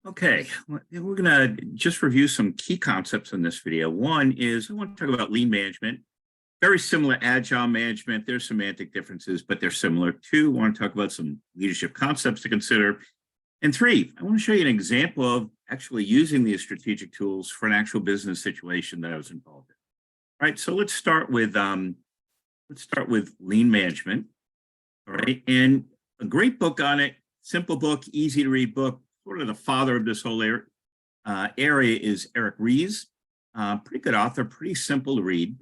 Okay, we're going to just review some key concepts in this video. One is I want to talk about lean management. Very similar agile management. There's semantic differences, but they're similar. Two, I want to talk about some leadership concepts to consider. And three, I want to show you an example of actually using these strategic tools for an actual business situation that I was involved in. All right, so let's start with lean management. All right, and a great book on it, simple book, easy to read book. Sort of the father of this whole area is Eric Ries. Pretty good author, pretty simple to read.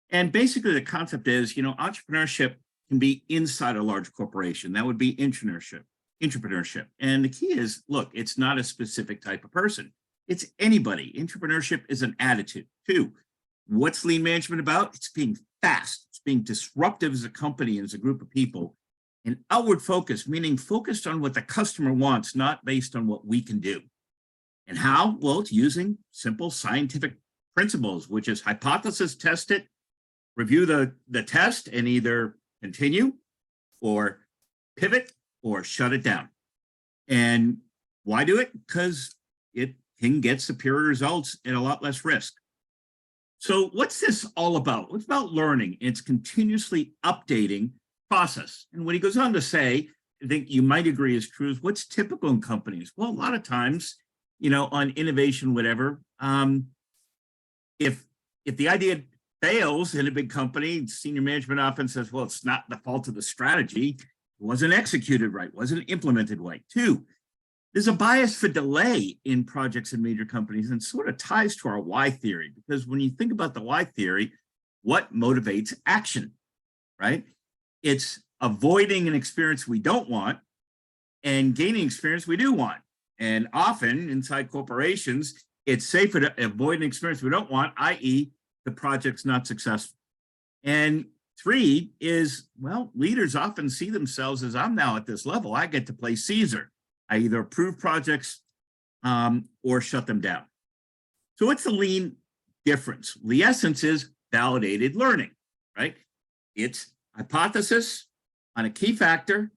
And basically the concept is, entrepreneurship can be inside a large corporation. That would be entrepreneurship. And the key is, look, it's not a specific type of person. It's anybody. Entrepreneurship is an attitude. Two, what's lean management about? It's being fast. It's being disruptive as a company and as a group of people. And outward focus, meaning focused on what the customer wants, not based on what we can do. And how? Well, it's using simple scientific principles, which is hypothesis test it, review the test, and either continue or pivot or shut it down. And why do it? Because it can get superior results and a lot less risk. So what's this all about? It's about learning. It's continuously updating process. And what he goes on to say, I think you might agree is true, is what's typical in companies. Well, a lot of times, on innovation, whatever, if the idea fails in a big company, senior management often says, well, it's not the fault of the strategy. It wasn't executed right, wasn't implemented right. Two, there's a bias for delay in projects in major companies and sort of ties to our why theory, because when you think about the why theory, what motivates action, right? It's avoiding an experience we don't want and gaining experience we do want. And often inside corporations, it's safer to avoid an experience we don't want, i.e. the project's not successful. And three is, well, leaders often see themselves as, I'm now at this level, I get to play Caesar. I either approve projects or shut them down. So what's the lean difference? The essence is validated learning, right? It's hypothesis on a key factor,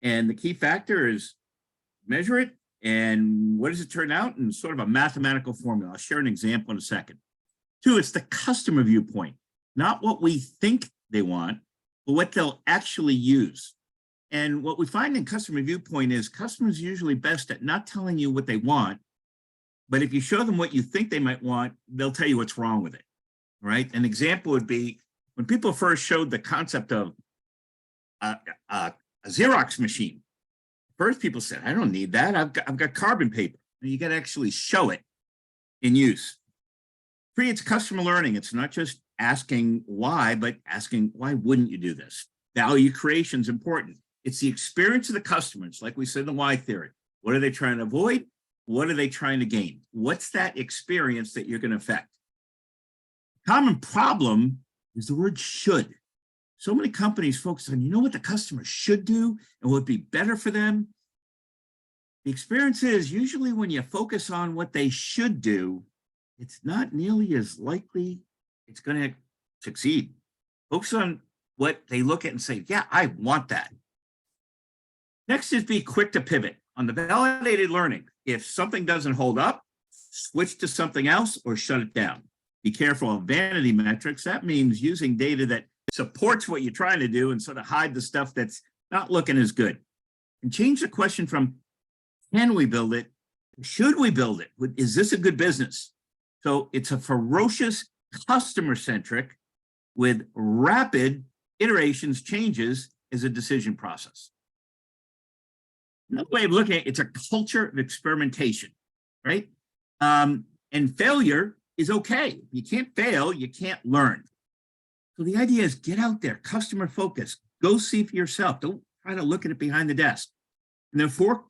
and the key factor is measure it, and what does it turn out in sort of a mathematical formula. I'll share an example in a second. Two, it's the customer viewpoint, not what we think they want, but what they'll actually use. And what we find in customer viewpoint is customers are usually best at not telling you what they want, but if you show them what you think they might want, they'll tell you what's wrong with it, right? An example would be when people first showed the concept of a Xerox machine. First, people said, I don't need that. I've got carbon paper. You got to actually show it in use. Three, it's customer learning. It's not just asking why, but asking why wouldn't you do this? Value creation is important. It's the experience of the customers, like we said in the why theory. What are they trying to avoid? What are they trying to gain? What's that experience that you're going to affect? Common problem is the word should. So many companies focus on, what the customer should do and what would be better for them. The experience is usually when you focus on what they should do, it's not nearly as likely it's going to succeed. Focus on what they look at and say, yeah, I want that. Next is be quick to pivot. On the validated learning, if something doesn't hold up, switch to something else or shut it down. Be careful of vanity metrics. That means using data that supports what you're trying to do and sort of hide the stuff that's not looking as good. And change the question from, can we build it? Should we build it? Is this a good business? So it's a ferocious customer-centric with rapid iterations, changes as a decision process. Another way of looking at it, it's a culture of experimentation, right? And failure is okay. If you can't fail, you can't learn. So the idea is get out there, customer focus, go see for yourself. Don't try to look at it behind the desk. And then four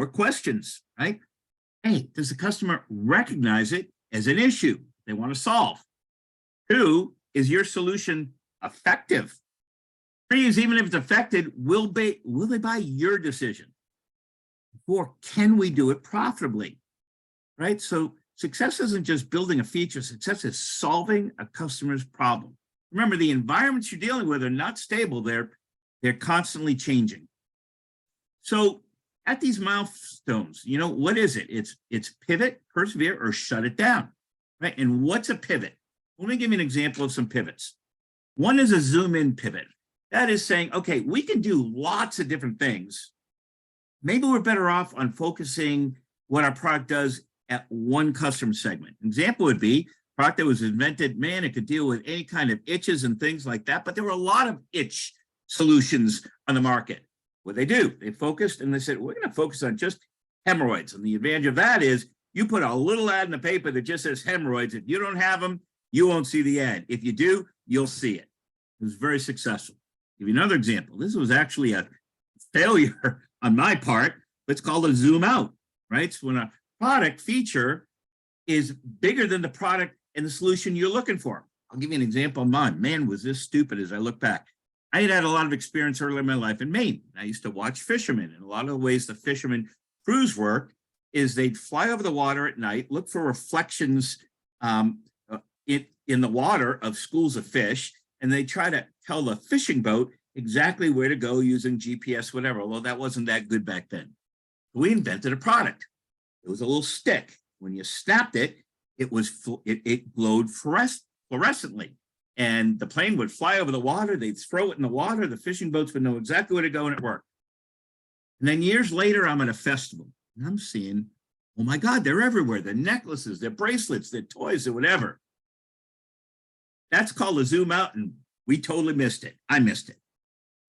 questions, right? Hey, does the customer recognize it as an issue they want to solve? Two, is your solution effective? Three is, even if it's effective, will they buy your decision? Four, can we do it profitably? Right? So success isn't just building a feature. Success is solving a customer's problem. Remember, the environments you're dealing with are not stable. They're constantly changing. So at these milestones, what is it? It's pivot, persevere, or shut it down, right? And what's a pivot? Let me give you an example of some pivots. One is a zoom in pivot. That is saying, okay, we can do lots of different things. Maybe we're better off on focusing what our product does at one customer segment. An example would be a product that was invented, man, it could deal with any kind of itches and things like that, but there were a lot of itch solutions on the market. What they do, they focused and they said, we're going to focus on just hemorrhoids. And the advantage of that is you put a little ad in the paper that just says hemorrhoids. If you don't have them, you won't see the ad. If you do, you'll see it. It was very successful. Give you another example. This was actually a failure on my part. It's called a zoom out, right? So when a product feature is bigger than the product and the solution you're looking for. I'll give you an example of mine. Man, was this stupid as I look back. I had a lot of experience early in my life in Maine. I used to watch fishermen, and a lot of the ways the fishermen crews work is they'd fly over the water at night, look for reflections in the water of schools of fish, and they try to tell the fishing boat exactly where to go using GPS, whatever, although that wasn't that good back then. We invented a product. It was a little stick. When you snapped it, it glowed fluorescently. And the plane would fly over the water. They'd throw it in the water. The fishing boats would know exactly where to go, and it worked. And then years later, I'm at a festival, and I'm seeing, oh my God, they're everywhere. They're necklaces, they're bracelets, they're toys, or whatever. That's called a zoom out, and we totally missed it. I missed it.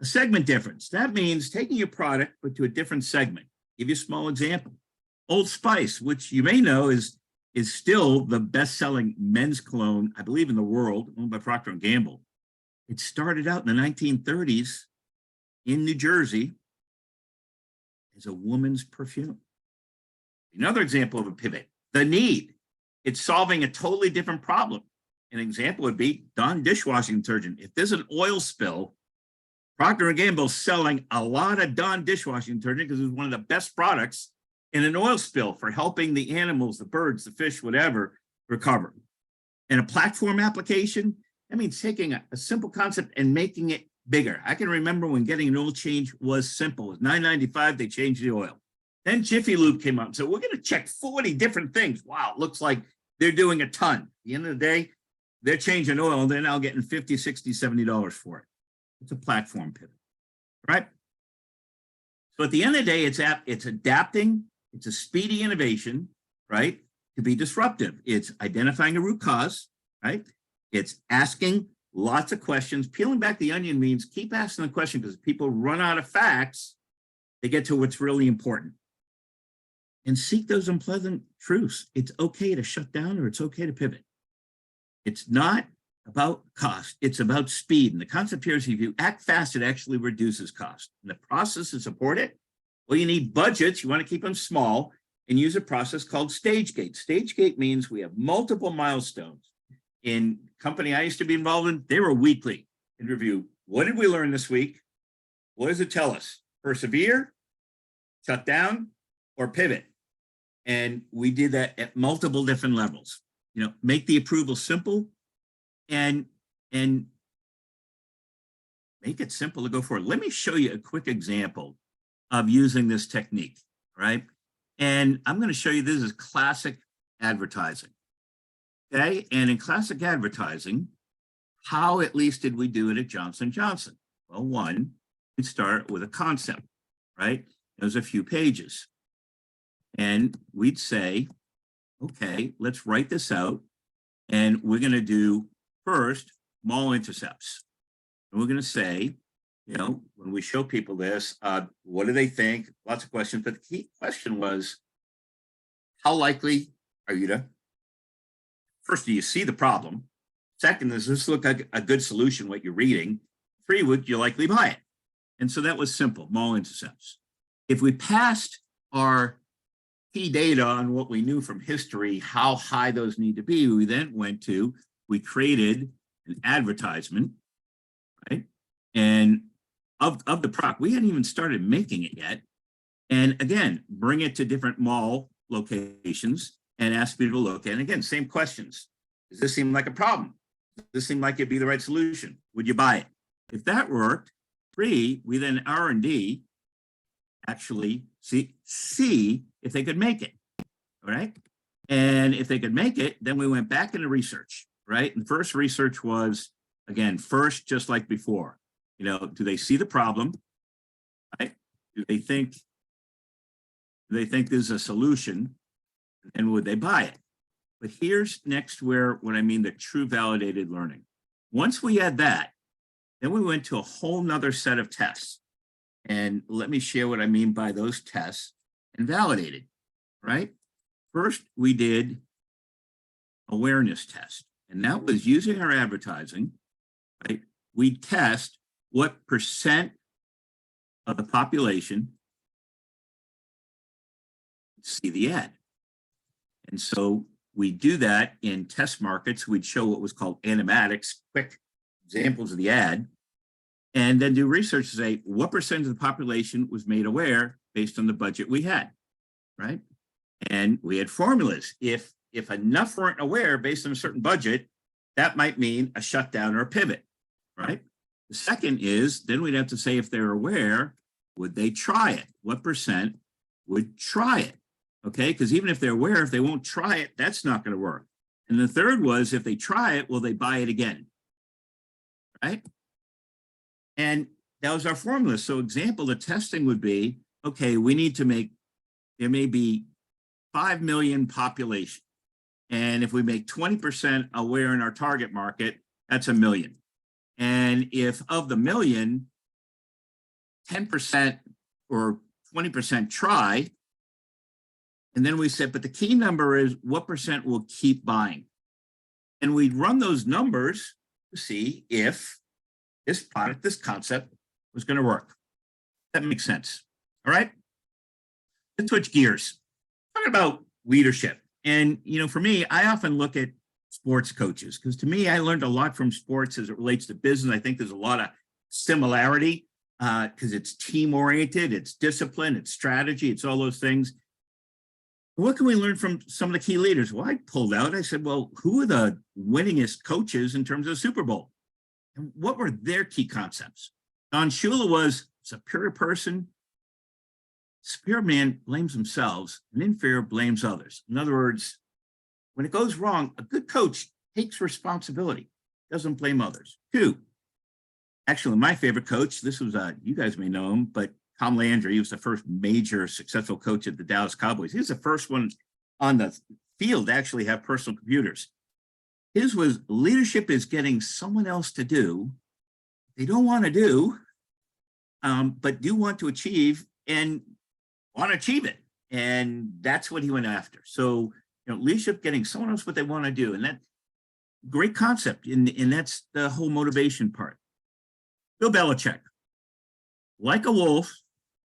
A segment difference. That means taking your product, but to a different segment. Give you a small example. Old Spice, which you may know is still the best-selling men's cologne, I believe, in the world, owned by Procter & Gamble. It started out in the 1930s in New Jersey as a woman's perfume. Another example of a pivot, the need. It's solving a totally different problem. An example would be Dawn dishwashing detergent. If there's an oil spill, Procter & Gamble is selling a lot of Dawn dishwashing detergent because it's one of the best products in an oil spill for helping the animals, the birds, the fish, whatever, recover. And a platform application, that means taking a simple concept and making it bigger. I can remember when getting an oil change was simple. It was $9.95, they changed the oil. Then Jiffy Lube came up and said, we're going to check 40 different things. Wow, it looks like they're doing a ton. At the end of the day, they're changing oil and they're now getting $50, $60, $70 for it. It's a platform pivot, right? So at the end of the day, it's adapting. It's a speedy innovation, right? To be disruptive. It's identifying a root cause, right? It's asking lots of questions. Peeling back the onion means keep asking the question, because if people run out of facts, they get to what's really important. And seek those unpleasant truths. It's okay to shut down, or it's okay to pivot. It's not about cost, it's about speed. And the concept here is if you act fast, it actually reduces cost. And the process to support it, well, you need budgets. You want to keep them small and use a process called stage gate. Stage gate means we have multiple milestones. In company I used to be involved in, they were weekly in review. What did we learn this week? What does it tell us? Persevere, shut down, or pivot. And we did that at multiple different levels. Make the approval simple and make it simple to go forward. Let me show you a quick example of using this technique, right? And I'm going to show you, this is classic advertising, okay? And in classic advertising, how at least did we do it at Johnson & Johnson? Well, one, we start with a concept, right? There's a few pages. And we'd say, okay, let's write this out. And we're going to do first mall intercepts. And we're going to say, when we show people this, what do they think? Lots of questions. But the key question was, how likely are you to, first, do you see the problem? Second, does this look like a good solution, what you're reading? Three, would you likely buy it? And so that was simple, mall intercepts. If we passed our key data on what we knew from history, how high those need to be, we then we created an advertisement, right? And of the product, we hadn't even started making it yet. And again, bring it to different mall locations and ask people to look. And again, same questions. Does this seem like a problem? Does this seem like it'd be the right solution? Would you buy it? If that worked, three, we then R&D actually see if they could make it, all right? And if they could make it, then we went back into research, right? And first research was, again, first, just like before, do they see the problem, right? Do they think there's a solution, and would they buy it? But here's next where, what I mean, the true validated learning. Once we had that, then we went to a whole nother set of tests. And let me share what I mean by those tests and validated, right? First, we did awareness test, and that was using our advertising, right? We test what percent of the population see the ad. And so we do that in test markets. We'd show what was called animatics, quick examples of the ad, and then do research to say what percent of the population was made aware based on the budget we had, right? And we had formulas. If enough weren't aware based on a certain budget, that might mean a shutdown or a pivot, right? The second is, then we'd have to say if they're aware, would they try it? What percent would try it? Okay, because even if they're aware, if they won't try it, that's not going to work. And the third was, if they try it, will they buy it again? Right? And that was our formula. So example, the testing would be, okay, we need to make, there may be 5 million population. And if we make 20% aware in our target market, that's 1 million. And if of the million, 10% or 20% try, and then we said, but the key number is what percent will keep buying? And we'd run those numbers to see if this product, this concept was going to work. That makes sense. All right. Let's switch gears. Talking about leadership. And, for me, I often look at sports coaches because to me, I learned a lot from sports as it relates to business. I think there's a lot of similarity because it's team oriented, it's discipline, it's strategy, it's all those things. What can we learn from some of the key leaders? Well, I pulled out, I said, well, who are the winningest coaches in terms of the Super Bowl? And what were their key concepts? Don Shula was superior person. Superior man blames themselves, an inferior blames others. In other words, when it goes wrong, a good coach takes responsibility, doesn't blame others. 2, actually, my favorite coach, this was, you guys may know him, but Tom Landry, he was the first major successful coach at the Dallas Cowboys. He was the first one on the field to actually have personal computers. His was leadership is getting someone else to do they don't want to do, but do want to achieve and want to achieve it. And that's what he went after. So, leadership getting someone else what they want to do. And that great concept. And that's the whole motivation part. Bill Belichick, like a wolf,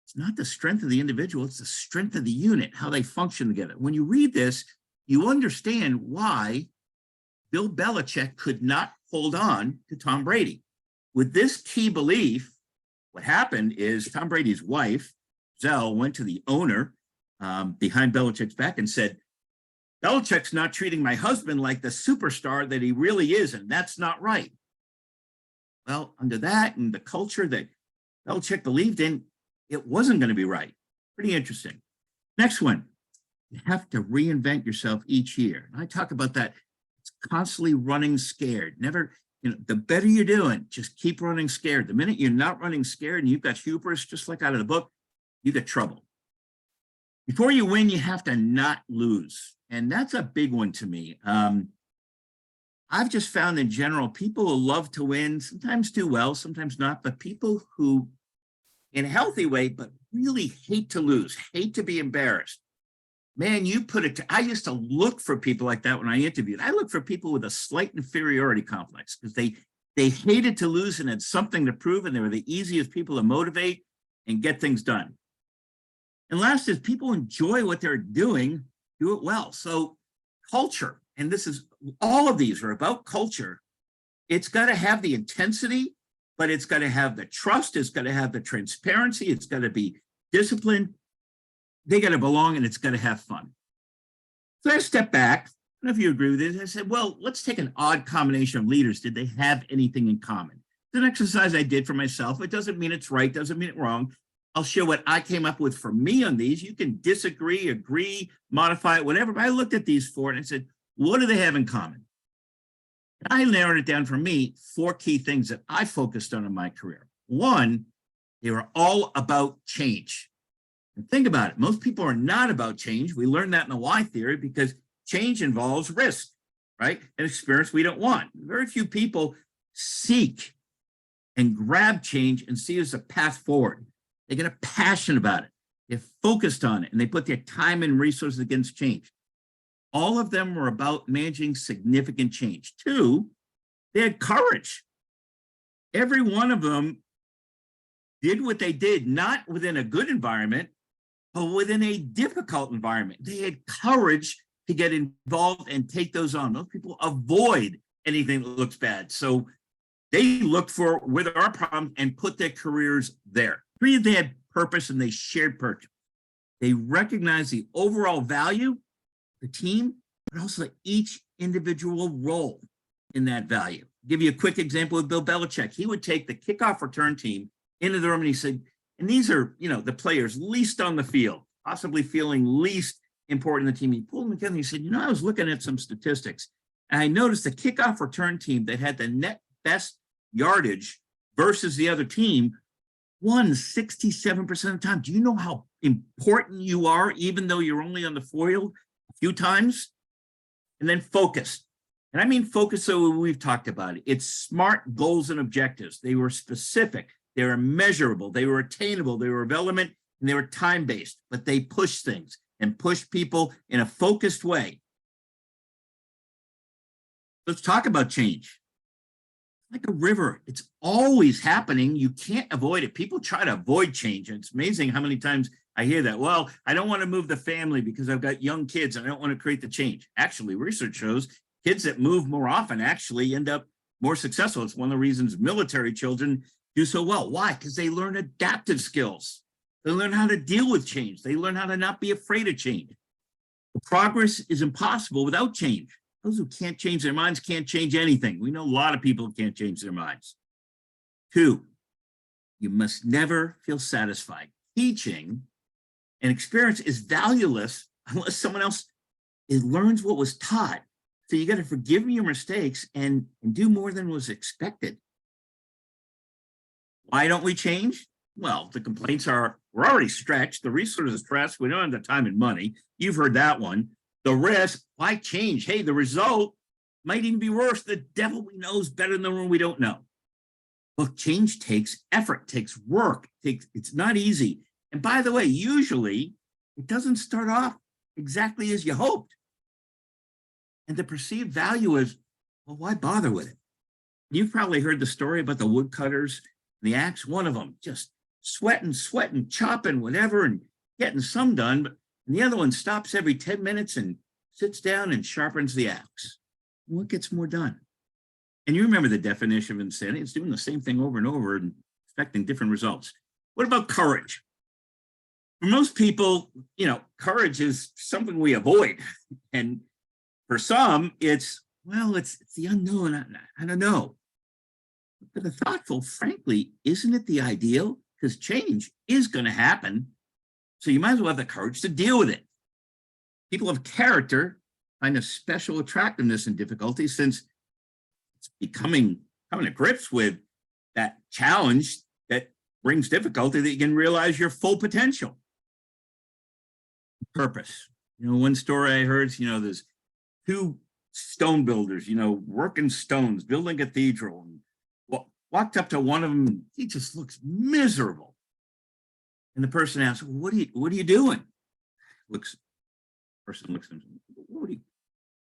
it's not the strength of the individual, it's the strength of the unit, how they function together. When you read this, you understand why Bill Belichick could not hold on to Tom Brady. With this key belief, what happened is Tom Brady's wife, Giselle, went to the owner behind Belichick's back and said, Belichick's not treating my husband like the superstar that he really is, and that's not right. Well, under that and the culture that Belichick believed in, it wasn't going to be right. Pretty interesting. Next one, you have to reinvent yourself each year. And I talk about that. It's constantly running scared. Never, the better you're doing, just keep running scared. The minute you're not running scared and you've got hubris, just like out of the book, you get trouble. Before you win, you have to not lose. And that's a big one to me. I've just found in general, people who love to win, sometimes do well, sometimes not, but people who, in a healthy way, but really hate to lose, hate to be embarrassed. Man, you put it, I used to look for people like that when I interviewed. I look for people with a slight inferiority complex because they hated to lose and had something to prove, and they were the easiest people to motivate and get things done. And last is people enjoy what they're doing, do it well. So culture, and this is, all of these are about culture. It's got to have the intensity, but it's got to have the trust. It's got to have the transparency. It's got to be disciplined. They got to belong, and it's got to have fun. So I stepped back. I don't know if you agree with this. I said, well, let's take an odd combination of leaders. Did they have anything in common? It's an exercise I did for myself. It doesn't mean it's right, doesn't mean it's wrong. I'll share what I came up with for me on these. You can disagree, agree, modify it, whatever. But I looked at these four and I said, what do they have in common? And I narrowed it down for me, four key things that I focused on in my career. One, they were all about change. And think about it. Most people are not about change. We learned that in the Y theory because change involves risk, right? An experience we don't want. Very few people seek and grab change and see it as a path forward. They get a passion about it. They're focused on it and they put their time and resources against change. All of them were about managing significant change. Two, they had courage. Every one of them did what they did, not within a good environment, but within a difficult environment. They had courage to get involved and take those on. Most people avoid anything that looks bad. So they looked for where there are problems and put their careers there. Three, they had purpose and they shared purpose. They recognized the overall value, the team, but also each individual role in that value. I'll give you a quick example with Bill Belichick. He would take the kickoff return team into the room and he said, and these are, the players least on the field, possibly feeling least important in the team. He pulled them together and he said, I was looking at some statistics and I noticed the kickoff return team that had the net best yardage versus the other team won 67% of the time. Do you know how important you are, even though you're only on the field a few times? And then focus. And I mean focus, so we've talked about it. It's SMART goals and objectives. They were specific. They were measurable, they were attainable, they were relevant, and they were time-based, but they pushed things and pushed people in a focused way. Let's talk about change. Like a river, it's always happening. You can't avoid it. People try to avoid change. And it's amazing how many times I hear that. Well, I don't want to move the family because I've got young kids and I don't want to create the change. Actually, research shows kids that move more often actually end up more successful. It's one of the reasons military children do so well. Why? Because they learn adaptive skills. They learn how to deal with change. They learn how to not be afraid of change. The progress is impossible without change. Those who can't change their minds can't change anything. We know a lot of people who can't change their minds. Two, you must never feel satisfied. Teaching and experience is valueless unless someone else learns what was taught. So you got to forgive your mistakes and do more than was expected. Why don't we change? Well, the complaints are, we're already stretched. The resources are stressed. We don't have the time and money. You've heard that one. The risk, why change? Hey, the result might even be worse. The devil we know is better than the one we don't know. Well, change takes effort, takes work, it's not easy. And by the way, usually it doesn't start off exactly as you hoped. And the perceived value is, well, why bother with it? You've probably heard the story about the woodcutters and the axe. One of them just sweating, chopping, whatever, and getting some done. And the other one stops every 10 minutes and sits down and sharpens the axe. What gets more done? And you remember the definition of insanity. It's doing the same thing over and over and expecting different results. What about courage? For most people, courage is something we avoid. And for some, it's the unknown. I don't know. But the thoughtful, frankly, isn't it the ideal? Because change is going to happen. So you might as well have the courage to deal with it. People of character find a special attractiveness in difficulty since it's coming to grips with that challenge that brings difficulty, that you can realize your full potential. Purpose. One story I heard, there's two stone builders, working stones, building a cathedral. And walked up to one of them, he just looks miserable. And the person asks, what are you doing? Person looks at him, what are you?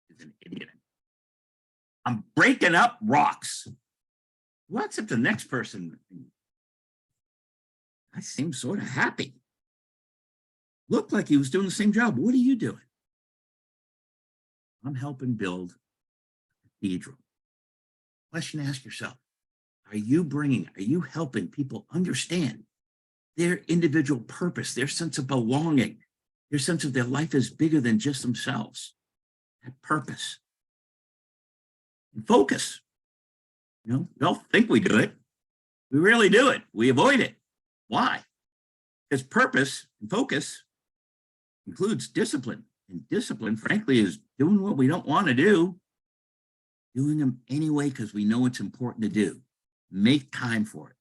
He's an idiot. I'm breaking up rocks. Walks up to the next person. I seem sort of happy. Looked like he was doing the same job. What are you doing? I'm helping build a cathedral. Question to ask yourself, are you helping people understand their individual purpose, their sense of belonging, their sense of their life is bigger than just themselves? That purpose. And focus. We don't think we do it. We rarely do it. We avoid it. Why? Because purpose and focus includes discipline. And discipline, frankly, is doing what we don't want to do, doing them anyway because we know it's important to do. Make time for it.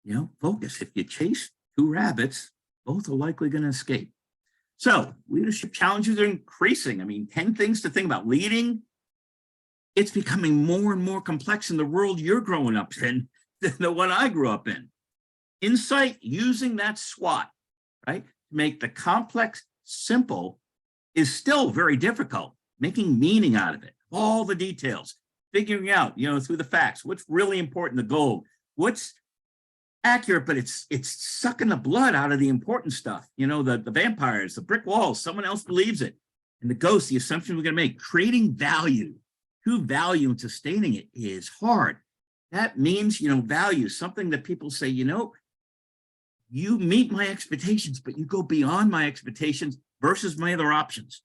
You know, focus. If you chase two rabbits, both are likely going to escape. So leadership challenges are increasing. I mean, 10 things to think about. Leading, it's becoming more and more complex in the world you're growing up in than the one I grew up in. Insight, using that SWOT, right? To make the complex simple is still very difficult. Making meaning out of it, all the details, figuring out, you know, through the facts, what's really important, the goal, what's accurate, but it's sucking the blood out of the important stuff. You know, the vampires, the brick walls, someone else believes it. And the ghosts, the assumptions we're going to make, creating value, true value and sustaining it is hard. That means, you know, value, something that people say, you know, you meet my expectations, but you go beyond my expectations versus my other options.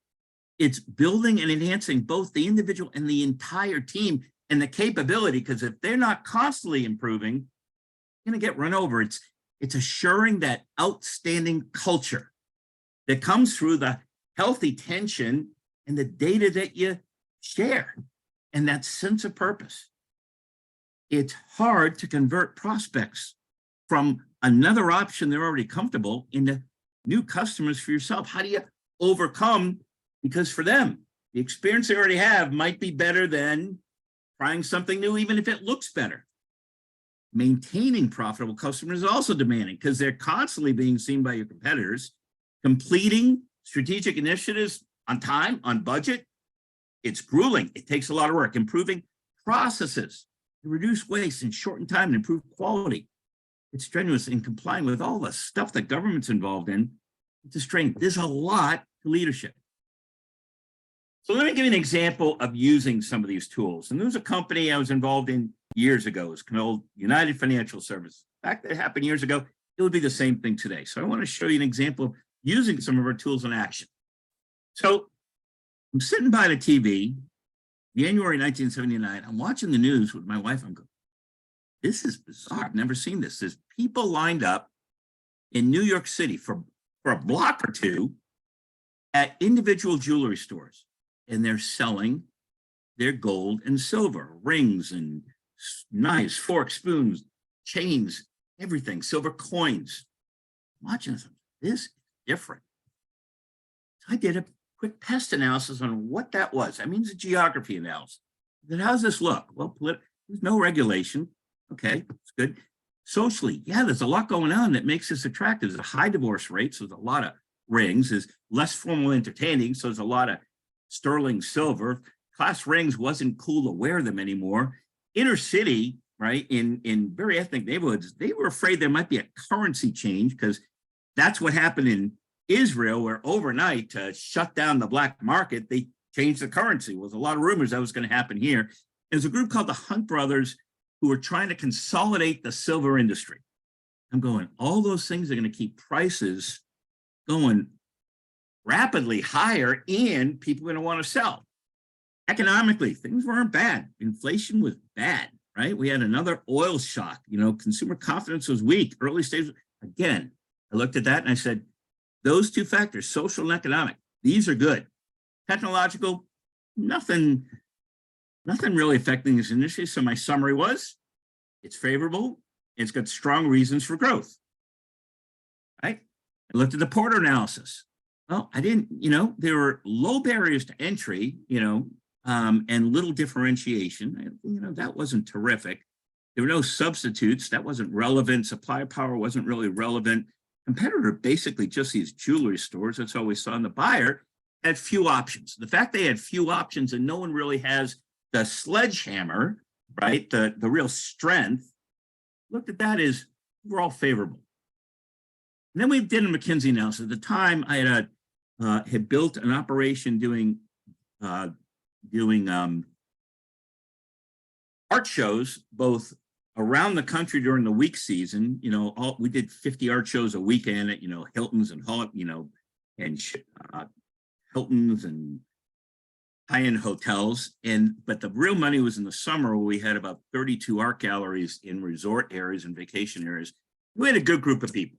It's building and enhancing both the individual and the entire team and the capability, because if they're not constantly improving, going to get run over. It's assuring that outstanding culture that comes through the healthy tension and the data that you share and that sense of purpose. It's hard to convert prospects from another option they're already comfortable into new customers for yourself. How do you overcome? Because for them, the experience they already have might be better than trying something new, even if it looks better. Maintaining profitable customers is also demanding because they're constantly being seen by your competitors. Completing strategic initiatives on time, on budget, it's grueling. It takes a lot of work. Improving processes to reduce waste and shorten time and improve quality. It's strenuous in complying with all the stuff that government's involved in. It's a strain. There's a lot to leadership. So let me give you an example of using some of these tools. And there was a company I was involved in years ago. It's called United Financial Services. In fact, that happened years ago. It would be the same thing today. So I want to show you an example of using some of our tools in action. So I'm sitting by the TV, January 1979. I'm watching the news with my wife. I'm going, this is bizarre. I've never seen this. There's people lined up in New York City for a block or two at individual jewelry stores. And they're selling their gold and silver, rings and knives, forks, spoons, chains, everything, silver coins. I'm watching this, this is different. So I did a quick pest analysis on what that was. That means a geography analysis. Then how does this look? Well, there's no regulation. Okay, it's good. Socially, yeah, there's a lot going on that makes this attractive. There's a high divorce rate, so there's a lot of rings. There's less formal entertaining, so there's a lot of sterling silver. Class rings wasn't cool to wear them anymore. Inner city, right, in very ethnic neighborhoods, they were afraid there might be a currency change because that's what happened in Israel, where overnight to shut down the black market, they changed the currency. There was a lot of rumors that was going to happen here. There's a group called the Hunt Brothers who were trying to consolidate the silver industry. I'm going, all those things are going to keep prices going rapidly higher, and people are going to want to sell. Economically, things weren't bad. Inflation was bad, right? We had another oil shock. You know, consumer confidence was weak. Early stage, again, I looked at that and I said, those two factors, social and economic, these are good. Technological, nothing really affecting this industry. So my summary was, it's favorable. It's got strong reasons for growth, right? I looked at the Porter analysis. Well, I didn't, you know, there were low barriers to entry, you know, and little differentiation. You know, that wasn't terrific. There were no substitutes. That wasn't relevant. Supply power wasn't really relevant. Competitor, basically just these jewelry stores. That's all we saw. And the buyer had few options. The fact they had few options and no one really has the sledgehammer, right? The real strength. Looked at that as overall favorable. And then we did a McKinsey analysis. At the time, I had built an operation doing art shows, both around the country during the week season. You know, we did 50 art shows a weekend at, you know, Hilton's and Hilton's and high-end hotels. But the real money was in the summer, where we had about 32 art galleries in resort areas and vacation areas. We had a good group of people.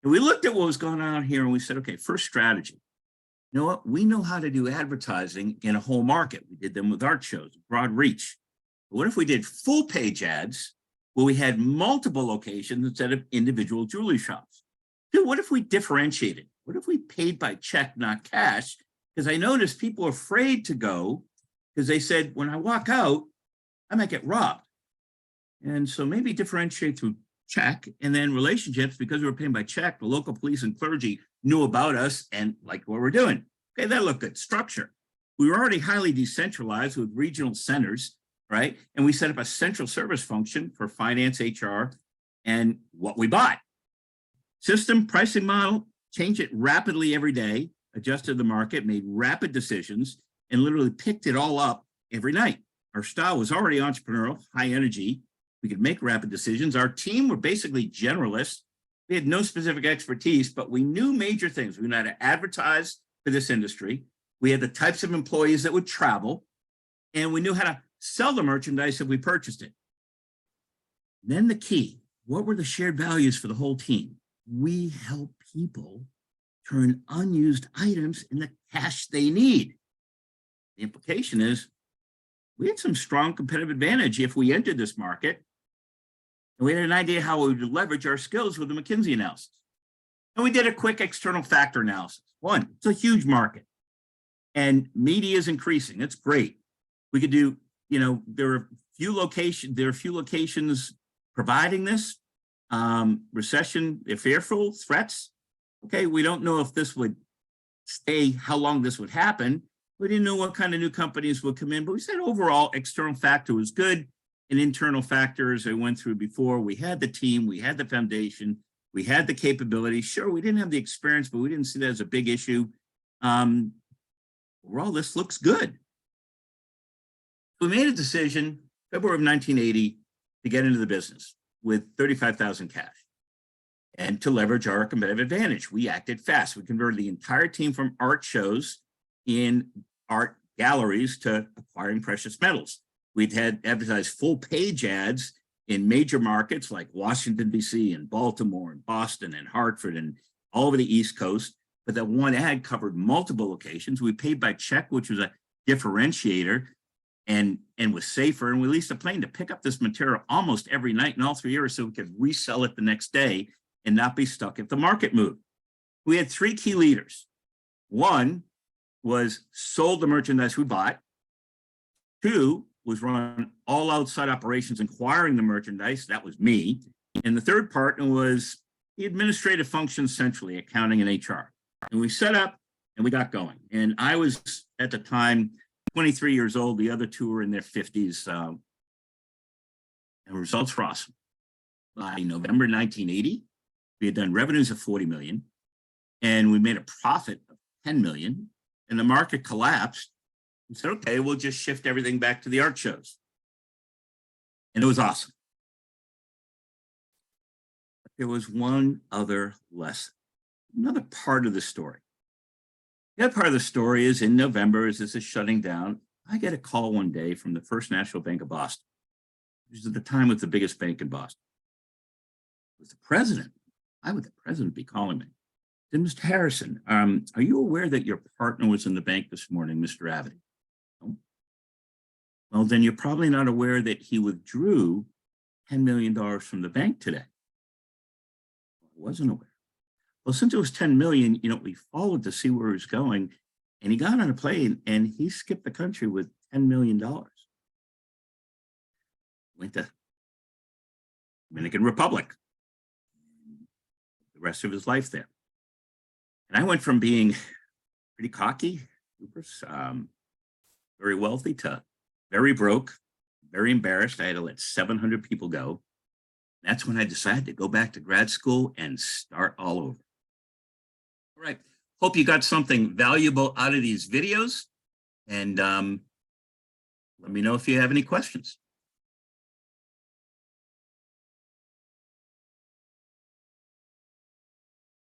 And we looked at what was going on here and we said, okay, first strategy. You know what? We know how to do advertising in a whole market. We did them with art shows, broad reach. But what if we did full page ads where we had multiple locations instead of individual jewelry shops? Dude, what if we differentiated? What if we paid by check, not cash? Because I noticed people are afraid to go because they said, when I walk out, I might get robbed. And so maybe differentiate through check and then relationships, because we were paying by check, the local police and clergy knew about us and liked what we're doing. Okay, that looked good. Structure. We were already highly decentralized with regional centers, right? And we set up a central service function for finance, HR, and what we bought. System, pricing model, change it rapidly every day, adjusted the market, made rapid decisions, and literally picked it all up every night. Our style was already entrepreneurial, high energy. We could make rapid decisions. Our team were basically generalists. We had no specific expertise, but we knew major things. We knew how to advertise for this industry. We had the types of employees that would travel, and we knew how to sell the merchandise if we purchased it. Then the key, what were the shared values for the whole team? We help people turn unused items into cash they need. The implication is we had some strong competitive advantage if we entered this market. And we had an idea how we would leverage our skills with the McKinsey analysis. And we did a quick external factor analysis. One, it's a huge market and media is increasing. It's great. We could do, there are few locations providing this. Recession, they're fearful, threats. Okay, we don't know if this would stay, how long this would happen. We didn't know what kind of new companies would come in, but we said overall external factor was good. And internal factors I went through before. We had the team, we had the foundation, we had the capability. Sure, we didn't have the experience, but we didn't see that as a big issue. Overall, this looks good. We made a decision, February of 1980, to get into the business with 35,000 cash and to leverage our competitive advantage. We acted fast. We converted the entire team from art shows in art galleries to acquiring precious metals. We'd had advertised full page ads in major markets like Washington, D.C. and Baltimore and Boston and Hartford and all over the East Coast. But that one ad covered multiple locations. We paid by check, which was a differentiator and was safer. And we leased a plane to pick up this material almost every night in all 3 years so we could resell it the next day and not be stuck if the market moved. We had three key leaders. One was sold the merchandise we bought. Two was run all outside operations, acquiring the merchandise. That was me. And the third partner was the administrative functions centrally, accounting and HR. And we set up and we got going. And I was at the time 23 years old. The other two were in their 50s. And results were awesome. By November 1980, we had done revenues of 40 million and we made a profit of 10 million and the market collapsed. We said, okay, we'll just shift everything back to the art shows. And it was awesome. But there was one other lesson, another part of the story. The other part of the story is in November, as this is shutting down, I get a call one day from the First National Bank of Boston, which at the time was the biggest bank in Boston. It was the president. Why would the president be calling me? Then, Mr. Harrison, are you aware that your partner was in the bank this morning, Mr. Avity? No? Well, then you're probably not aware that he withdrew $10 million from the bank today. I wasn't aware. Well, since it was 10 million, we followed to see where he was going, and he got on a plane and he skipped the country with $10 million. Went to Dominican Republic. The rest of his life there. And I went from being pretty cocky, very wealthy, to very broke, very embarrassed. I had to let 700 people go. That's when I decided to go back to grad school and start all over. All right. Hope you got something valuable out of these videos. And let me know if you have any questions.